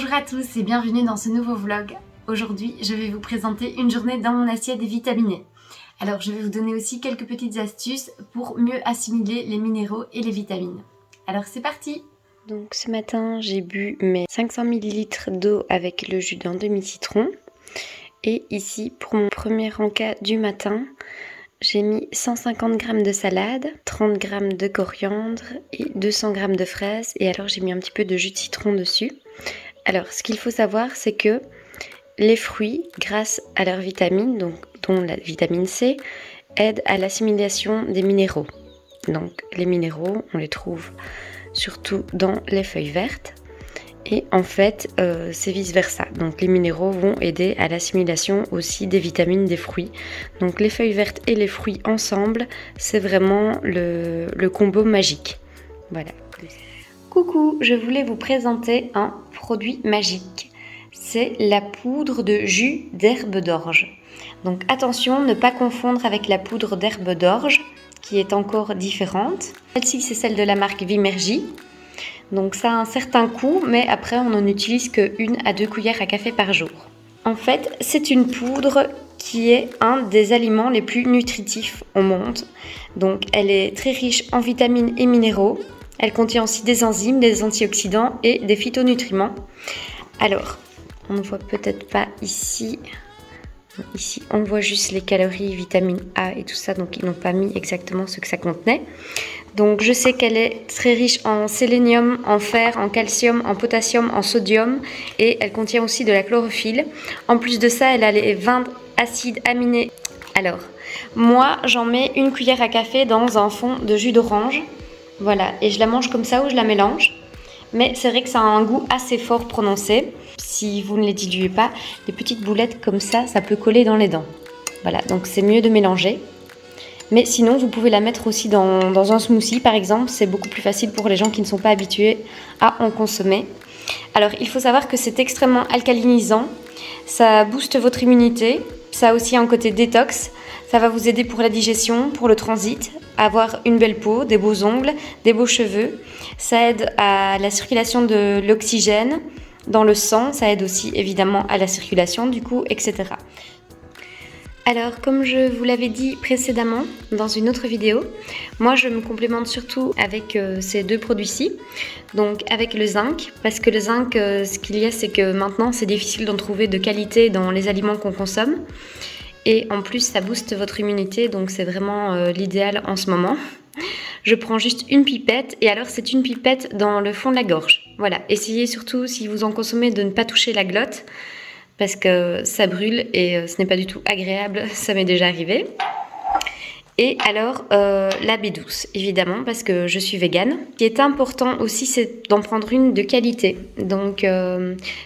Bonjour à tous et bienvenue dans ce nouveau vlog. Aujourd'hui, je vais vous présenter une journée dans mon assiette vitaminée. Alors, je vais vous donner aussi quelques petites astuces pour mieux assimiler les minéraux et les vitamines. Alors, c'est parti! Donc ce matin, j'ai bu mes 500 ml d'eau avec le jus d'un demi-citron. Et ici, pour mon premier encas du matin, j'ai mis 150 g de salade, 30 g de coriandre et 200 g de fraises. Et alors, j'ai mis un petit peu de jus de citron dessus. Alors, ce qu'il faut savoir, c'est que les fruits, grâce à leurs vitamines, dont la vitamine C, aident à l'assimilation des minéraux. Donc, les minéraux, on les trouve surtout dans les feuilles vertes. Et en fait, c'est vice-versa. Donc les minéraux vont aider à l'assimilation aussi des vitamines des fruits. Donc les feuilles vertes et les fruits ensemble, c'est vraiment le combo magique. Voilà. Coucou, je voulais vous présenter un produit magique. C'est la poudre de jus d'herbe d'orge. Donc attention, ne pas confondre avec la poudre d'herbe d'orge, qui est encore différente. Celle-ci, c'est celle de la marque Vimergy. Donc ça a un certain coût, mais après on n'en utilise que 1 à 2 cuillères à café par jour. En fait, c'est une poudre qui est un des aliments les plus nutritifs au monde. Donc elle est très riche en vitamines et minéraux. Elle contient aussi des enzymes, des antioxydants et des phytonutriments. Alors, on ne voit peut-être pas ici. Ici, on voit juste les calories, vitamine A et tout ça, donc ils n'ont pas mis exactement ce que ça contenait. Donc je sais qu'elle est très riche en sélénium, en fer, en calcium, en potassium, en sodium et elle contient aussi de la chlorophylle. En plus de ça, elle a les 20 acides aminés. Alors, moi, j'en mets 1 cuillère à café dans un fond de jus d'orange. Voilà, et je la mange comme ça ou je la mélange. Mais c'est vrai que ça a un goût assez fort prononcé. Si vous ne les diluez pas, les petites boulettes comme ça, ça peut coller dans les dents. Voilà, donc c'est mieux de mélanger. Mais sinon, vous pouvez la mettre aussi dans un smoothie, par exemple. C'est beaucoup plus facile pour les gens qui ne sont pas habitués à en consommer. Alors, il faut savoir que c'est extrêmement alcalinisant. Ça booste votre immunité. Ça a aussi un côté détox. Ça va vous aider pour la digestion, pour le transit, à avoir une belle peau, des beaux ongles, des beaux cheveux. Ça aide à la circulation de l'oxygène dans le sang. Ça aide aussi évidemment à la circulation du coup, etc. Alors, comme je vous l'avais dit précédemment dans une autre vidéo, moi je me complémente surtout avec ces deux produits-ci, donc avec le zinc, parce que le zinc, ce qu'il y a, c'est que maintenant c'est difficile d'en trouver de qualité dans les aliments qu'on consomme, et en plus ça booste votre immunité, donc c'est vraiment l'idéal en ce moment. Je prends juste une pipette, et alors c'est une pipette dans le fond de la gorge. Voilà, essayez surtout, si vous en consommez, de ne pas toucher la glotte, parce que ça brûle et ce n'est pas du tout agréable, ça m'est déjà arrivé. Et alors la B12, évidemment, parce que je suis végane. Ce qui est important aussi, c'est d'en prendre une de qualité. Donc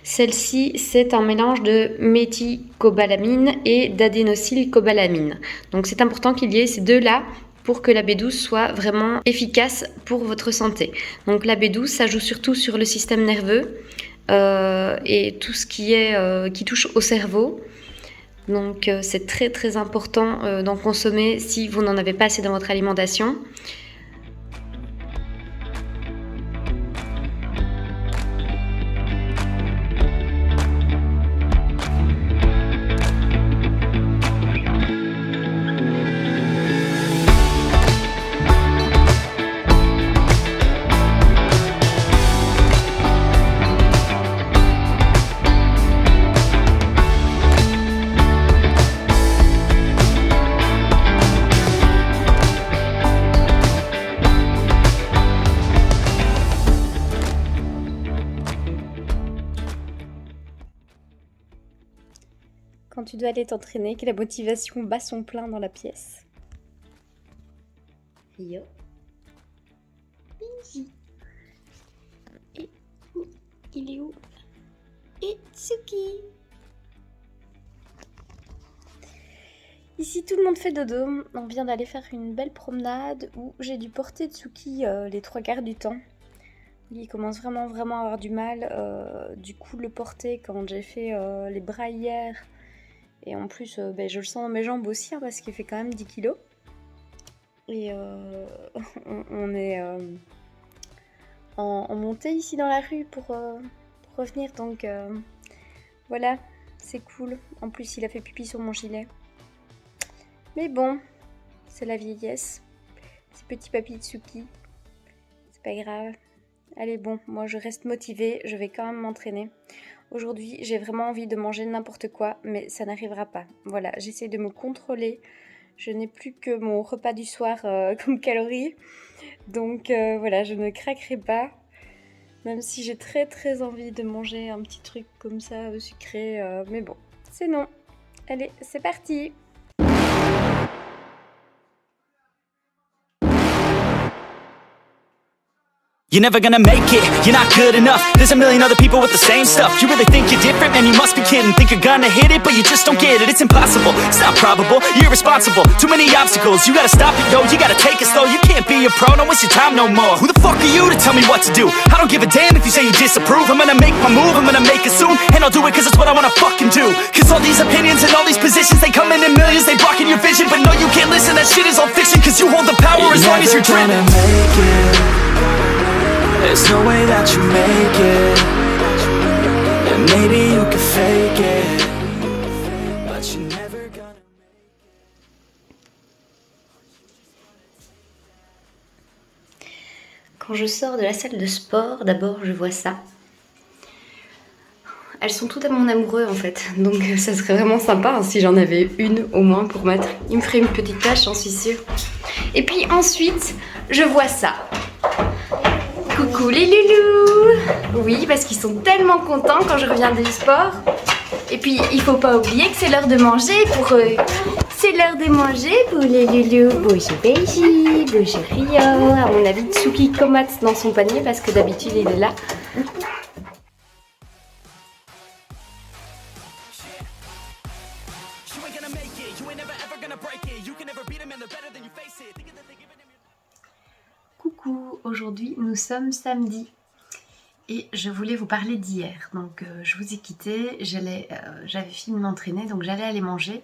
celle-ci, c'est un mélange de méthycobalamine et d'adénosylcobalamine. Donc c'est important qu'il y ait ces deux-là pour que la B12 soit vraiment efficace pour votre santé. Donc la B12, ça joue surtout sur le système nerveux, et tout ce qui touche au cerveau. Donc c'est très très important d'en consommer si vous n'en avez pas assez dans votre alimentation. Quand tu dois aller t'entraîner, que la motivation bat son plein dans la pièce. Yo. Easy. Et où? Il est où? Et Tsuki. Ici tout le monde fait dodo. On vient d'aller faire une belle promenade où j'ai dû porter Tsuki les 3/4 du temps. Il commence vraiment à avoir du mal. Du coup le porter quand j'ai fait les bras hier. Et en plus, je le sens dans mes jambes aussi, hein, parce qu'il fait quand même 10 kilos. Et on est en montée ici dans la rue pour revenir, donc voilà, c'est cool. En plus, il a fait pipi sur mon gilet. Mais bon, c'est la vieillesse. C'est petit papy Tsuki. C'est pas grave. Allez, bon, moi je reste motivée, je vais quand même m'entraîner. Aujourd'hui, j'ai vraiment envie de manger n'importe quoi, mais ça n'arrivera pas. Voilà, j'essaie de me contrôler. Je n'ai plus que mon repas du soir comme calories. Donc voilà, je ne craquerai pas. Même si j'ai très très envie de manger un petit truc comme ça, sucré. Mais bon, c'est non. Allez, c'est parti! You're never gonna make it, you're not good enough. There's a million other people with the same stuff. You really think you're different? Man, you must be kidding. Think you're gonna hit it, but you just don't get it. It's impossible, it's not probable, you're irresponsible. Too many obstacles, you gotta stop it, yo. You gotta take it slow, you can't be a pro. Don't waste your time no more. Who the fuck are you to tell me what to do? I don't give a damn if you say you disapprove. I'm gonna make my move, I'm gonna make it soon. And I'll do it cause it's what I wanna fucking do. Cause all these opinions and all these positions, they come in millions, they blocking your vision. But no, you can't listen, that shit is all fiction. Cause you hold the power as long as you're dreaming. There's no way that you make it. And maybe you can fake it, but you're never gonna. Quand je sors de la salle de sport, d'abord je vois ça. Elles sont toutes à mon amoureux en fait, donc ça serait vraiment sympa si j'en avais une au moins pour mettre. Il me ferait une petite tâche, j'en suis sûre. Et puis ensuite, je vois ça. Coucou les loulous! Oui, parce qu'ils sont tellement contents quand je reviens du sport. Et puis, il faut pas oublier que c'est l'heure de manger pour eux. C'est l'heure de manger pour les loulous. Bonjour Beiji, bonjour Rio. À mon avis, Tsuki comate dans son panier parce que d'habitude, il est là. Coucou, aujourd'hui nous sommes samedi et je voulais vous parler d'hier. Donc je vous ai quitté, j'avais fini de m'entraîner, donc j'allais aller manger.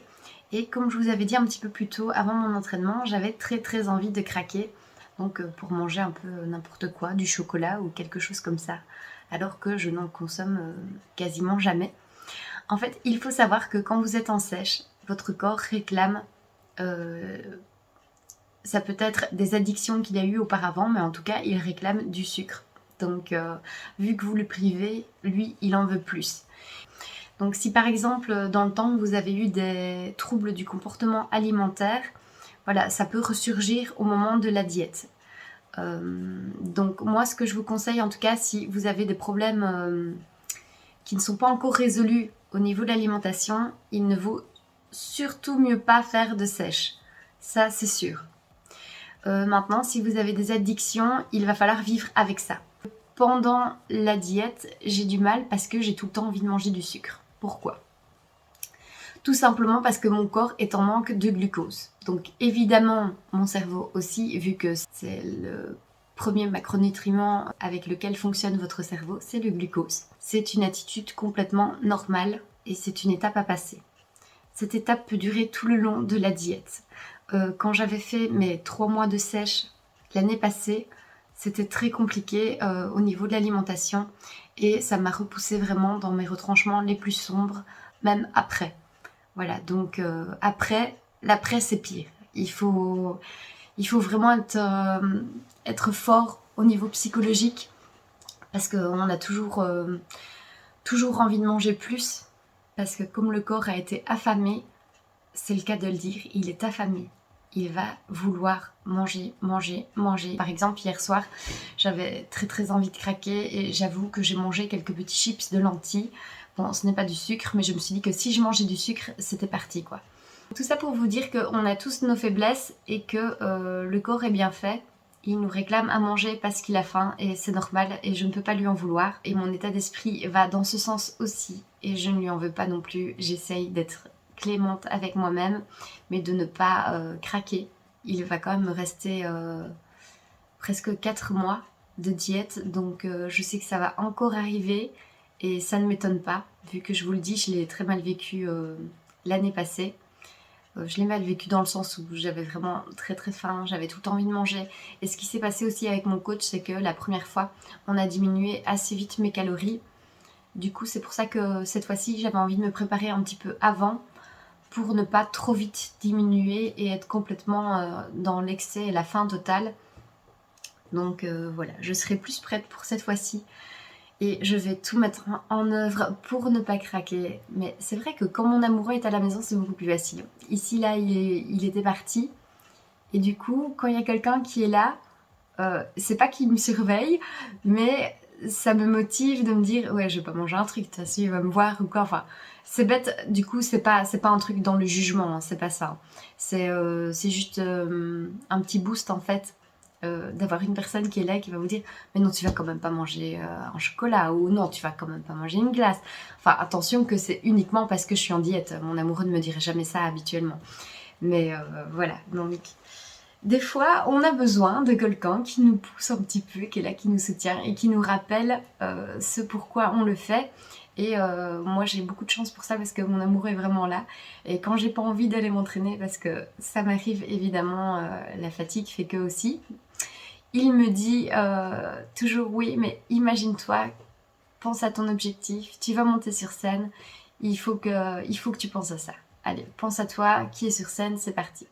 Et comme je vous avais dit un petit peu plus tôt avant mon entraînement, j'avais très envie de craquer. Donc pour manger un peu n'importe quoi, du chocolat ou quelque chose comme ça. Alors que je n'en consomme quasiment jamais. En fait, il faut savoir que quand vous êtes en sèche, votre corps réclame... ça peut être des addictions qu'il y a eu auparavant, mais en tout cas, il réclame du sucre. Donc, vu que vous le privez, lui, il en veut plus. Donc, si par exemple, dans le temps, vous avez eu des troubles du comportement alimentaire, voilà, ça peut ressurgir au moment de la diète. Donc, moi, ce que je vous conseille, en tout cas, si vous avez des problèmes qui ne sont pas encore résolus au niveau de l'alimentation, il ne vaut surtout mieux pas faire de sèche. Ça, c'est sûr. Maintenant, si vous avez des addictions, il va falloir vivre avec ça. Pendant la diète, j'ai du mal parce que j'ai tout le temps envie de manger du sucre. Pourquoi ? Tout simplement parce que mon corps est en manque de glucose. Donc évidemment, mon cerveau aussi, vu que c'est le premier macronutriment avec lequel fonctionne votre cerveau, c'est le glucose. C'est une attitude complètement normale et c'est une étape à passer. Cette étape peut durer tout le long de la diète. Quand j'avais fait mes 3 mois de sèche l'année passée, c'était très compliqué au niveau de l'alimentation et ça m'a repoussée vraiment dans mes retranchements les plus sombres, même après. Voilà, donc l'après c'est pire. Il faut vraiment être fort au niveau psychologique parce qu'on a toujours envie de manger plus parce que comme le corps a été affamé, c'est le cas de le dire, il est affamé. Il va vouloir manger. Par exemple, hier soir, j'avais très envie de craquer et j'avoue que j'ai mangé quelques petits chips de lentilles. Bon, ce n'est pas du sucre, mais je me suis dit que si je mangeais du sucre, c'était parti, quoi. Tout ça pour vous dire qu'on a tous nos faiblesses et que le corps est bien fait. Il nous réclame à manger parce qu'il a faim et c'est normal et je ne peux pas lui en vouloir. Et mon état d'esprit va dans ce sens aussi et je ne lui en veux pas non plus. J'essaye d'être clémente avec moi-même, mais de ne pas craquer. Il va quand même me rester presque 4 mois de diète, donc je sais que ça va encore arriver et ça ne m'étonne pas, vu que je vous le dis, je l'ai très mal vécu l'année passée. Je l'ai mal vécu dans le sens où j'avais vraiment très faim, j'avais tout envie de manger. Et ce qui s'est passé aussi avec mon coach, c'est que la première fois, on a diminué assez vite mes calories. Du coup, c'est pour ça que cette fois-ci, j'avais envie de me préparer un petit peu avant pour ne pas trop vite diminuer et être complètement dans l'excès et la faim totale. Donc voilà, je serai plus prête pour cette fois-ci et je vais tout mettre en œuvre pour ne pas craquer. Mais c'est vrai que quand mon amoureux est à la maison, c'est beaucoup plus facile. Ici, là, il était parti et du coup, quand il y a quelqu'un qui est là, c'est pas qu'il me surveille, mais ça me motive de me dire ouais, je vais pas manger un truc, de toute façon il va me voir ou quoi. Enfin, c'est bête, du coup c'est pas un truc dans le jugement, hein, c'est pas ça. C'est juste un petit boost en fait, d'avoir une personne qui est là et qui va vous dire mais non, tu vas quand même pas manger un chocolat, ou non, tu vas quand même pas manger une glace. Enfin attention que c'est uniquement parce que je suis en diète, mon amoureux ne me dirait jamais ça habituellement. Mais voilà, donc des fois, on a besoin de quelqu'un qui nous pousse un petit peu, qui est là, qui nous soutient et qui nous rappelle ce pourquoi on le fait. Et moi, j'ai beaucoup de chance pour ça parce que mon amoureux est vraiment là. Et quand j'ai pas envie d'aller m'entraîner, parce que ça m'arrive évidemment, la fatigue fait que aussi, il me dit toujours oui, mais imagine-toi, pense à ton objectif, tu vas monter sur scène, il faut que tu penses à ça. Allez, pense à toi qui est sur scène, c'est parti.